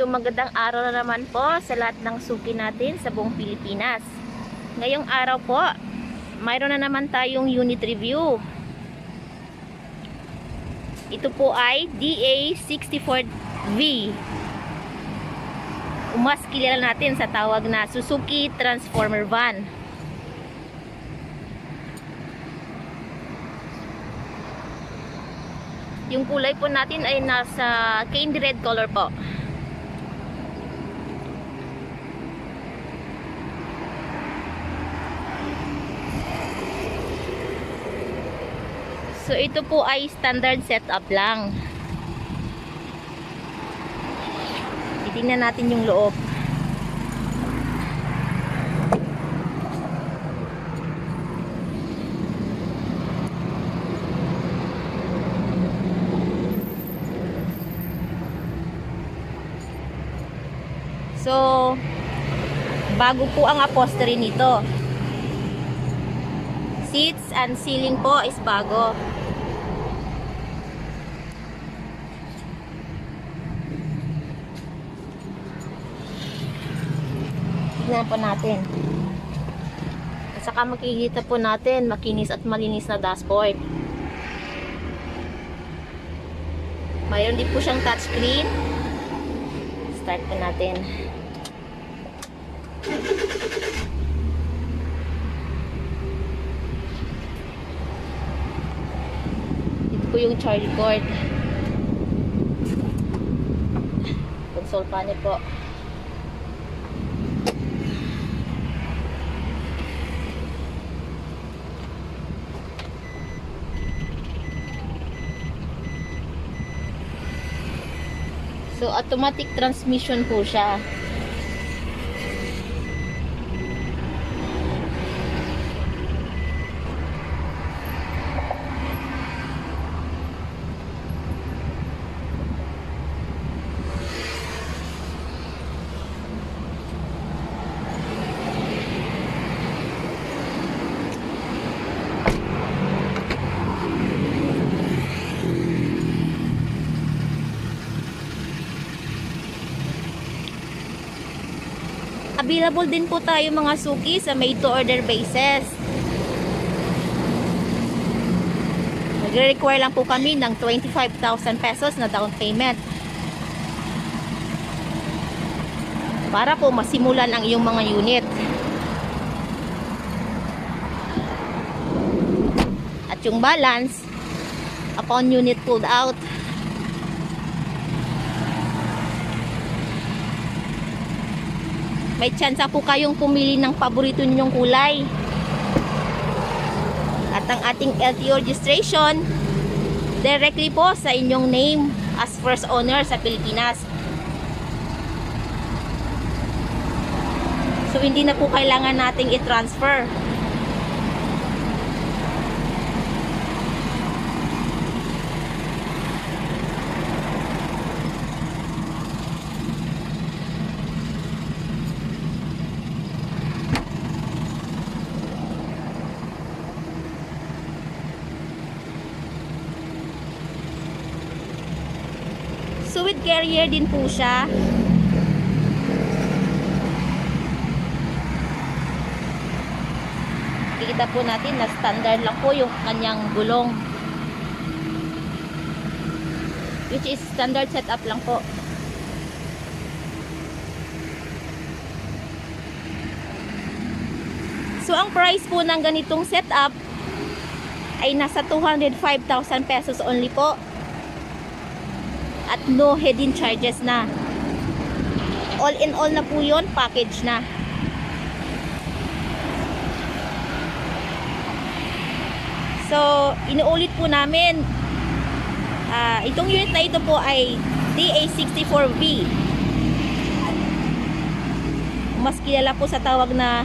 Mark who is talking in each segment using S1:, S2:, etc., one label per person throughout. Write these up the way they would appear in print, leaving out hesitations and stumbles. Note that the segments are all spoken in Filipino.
S1: So magandang araw na naman po sa lahat ng suki natin sa buong Pilipinas. Ngayong araw po, mayroon na naman tayong unit review. Ito po ay DA64V. Mas kilala natin sa tawag na Suzuki Transformer Van. Yung kulay po natin ay nasa candy red color po. So ito po ay standard setup lang. Titingnan natin yung loob. So bago po ang upholstery nito. Seats and ceiling po is bago. Tignan po natin. At saka makikita po natin makinis at malinis na dashboard. Mayroon din po siyang touchscreen. Start po natin. Ito po yung charge cord. Console panel po. So automatic transmission po siya. Available din po tayo mga suki sa made to order basis. Nagre-require lang po kami ng 25,000 pesos na down payment para po masimulan ang iyong mga unit. At yung balance upon unit pulled out, may tsansa po kayong pumili ng paborito ninyong kulay. At ang ating LTO registration directly po sa inyong name as first owner sa Pilipinas. So hindi na po kailangan nating i-transfer. So with carrier din po siya. Kita po natin na standard lang po yung kanyang gulong. Which is standard setup lang po. So ang price po ng ganitong setup ay nasa 205,000 pesos only po. At no hidden charges na. All in all na po yun, package na. So, inuulit po namin, itong unit na ito po ay DA64V. Mas kilala po sa tawag na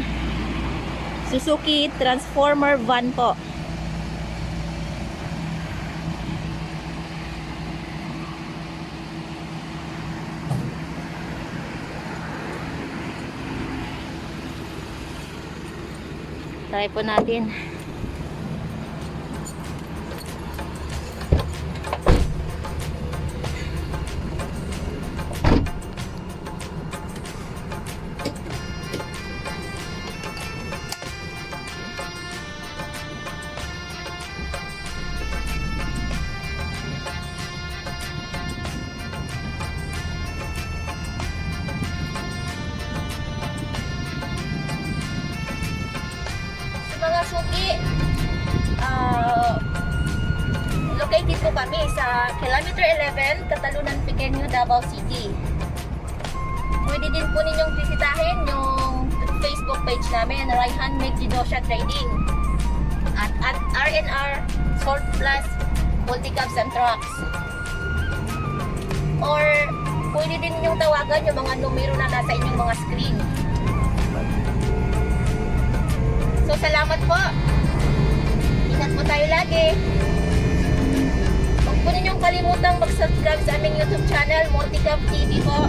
S1: Suzuki Transformer Van po. Try po natin. mga suki, located po kami sa kilometer 11, Catalunan Pequeño, Davao City. Pwede din po ninyong bisitahin yung Facebook page namin, Raihan Megdidosha Trading. At RNR Salt Plus Multicabs and Trucks. Or pwede din ninyong tawagan yung mga numero na nasa inyong mga screen. So salamat po. Ingat po tayo lagi. Huwag po ninyong kalimutang mag-subscribe sa aming YouTube channel, Multicab TV po.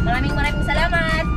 S1: Maraming salamat.